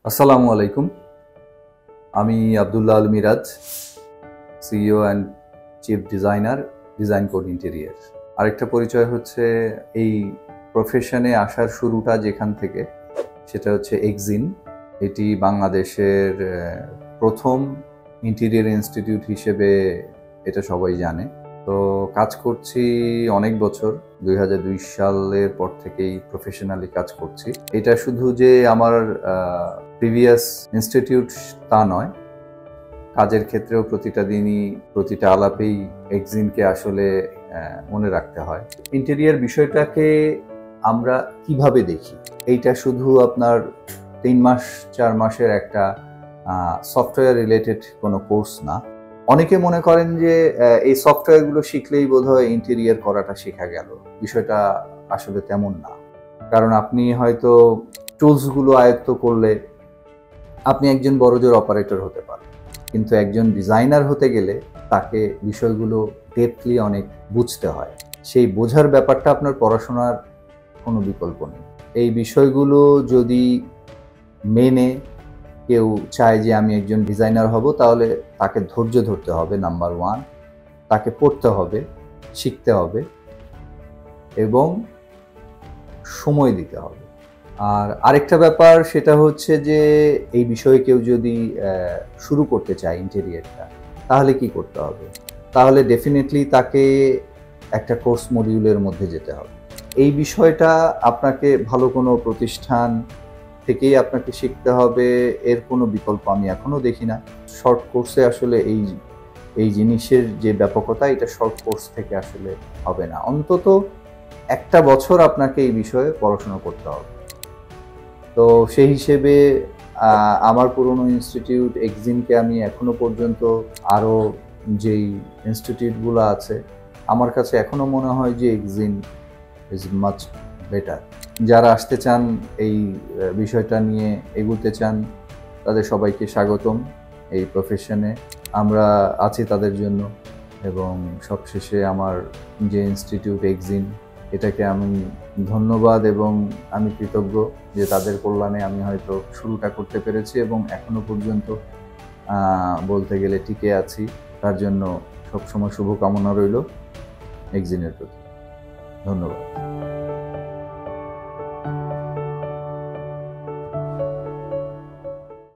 আসসালামু আলাইকুম। আমি Abdullah Al Miraj, CEO and chief designer, design code interior. আরেকটা পরিচয় হচ্ছে এই প্রফেশনে আসার শুরুটা যেখান থেকে, সেটা হচ্ছে এক্সিন। এটি বাংলাদেশের প্রথম ইন্টেরিয়ার ইনস্টিটিউট হিসেবে এটা সবাই জানে। তো কাজ করছি অনেক বছর, 2002 সালের পর থেকেই প্রফেশনালি কাজ করছি। এটা শুধু যে আমার প্রিভিয়াস ইনস্টিটিউট তা নয়, কাজের ক্ষেত্রেও প্রতিটা দিনই প্রতিটা আলাপেই এক্সিনকে আসলে মনে রাখতে হয়। ইন্টেরিয়ার বিষয়টাকে আমরা কিভাবে দেখি, এইটা শুধু আপনার 3 মাস 4 মাসের একটা সফটওয়্যার রিলেটেড কোনো কোর্স না। অনেকে মনে করেন যে এই সফটওয়্যারগুলো শিখলেই বোধহয় ইন্টেরিয়ার করাটা শেখা গেল। বিষয়টা আসলে তেমন না। কারণ আপনি হয়তো টুলসগুলো আয়ত্ত করলে আপনি একজন বড়জোর অপারেটর হতে পারেন, কিন্তু একজন ডিজাইনার হতে গেলে তাকে বিষয়গুলো ডেপথলি অনেক বুঝতে হয়। সেই বোঝার ব্যাপারটা আপনার পড়াশোনার কোনো বিকল্প নেই। এই বিষয়গুলো যদি মেনে কেউ চায় যে আমি একজন ডিজাইনার হব, তাহলে তাকে ধৈর্য ধরতে হবে, নাম্বার 1। তাকে পড়তে হবে, শিখতে হবে এবং সময় দিতে হবে। আর আরেকটা ব্যাপার, সেটা হচ্ছে যে এই বিষয়ে কেউ যদি শুরু করতে চায় ইন্টেরিয়ারটা, তাহলে কি করতে হবে? তাহলে ডেফিনেটলি তাকে একটা কোর্স মডিউলের মধ্যে যেতে হবে। এই বিষয়টা আপনাকে ভালো কোনো প্রতিষ্ঠান থেকেই আপনাকে শিখতে হবে, এর কোনো বিকল্প আমি এখনও দেখি না। শর্ট কোর্সে আসলে এই জিনিসের যে ব্যাপকতা, এটা শর্ট কোর্স থেকে আসলে হবে না। অন্তত 1 বছর আপনাকে এই বিষয়ে পড়াশোনা করতে হবে। তো সেই হিসেবে আমার পুরনো ইনস্টিটিউট এক্সিনকে আমি এখনো পর্যন্ত আরও যেই ইনস্টিটিউটগুলো আছে, আমার কাছে এখনো মনে হয় যে এক্সিন ইজ মাচ বেটার। যারা আসতে চান, এই বিষয়টা নিয়ে এগুতে চান, তাদের সবাইকে স্বাগতম এই প্রফেশনে। আমরা আছি তাদের জন্য। এবং সবশেষে আমার যে ইনস্টিটিউট এক্সিন, এটাকে আমি ধন্যবাদ এবং আমি কৃতজ্ঞ যে তাদের কল্যাণে আমি হয়তো শুরুটা করতে পেরেছি এবং এখনো পর্যন্ত বলতে গেলে টিকে আছি। তার জন্য সবসময় শুভকামনা রইল এক্সিনের প্রতি। ধন্যবাদ।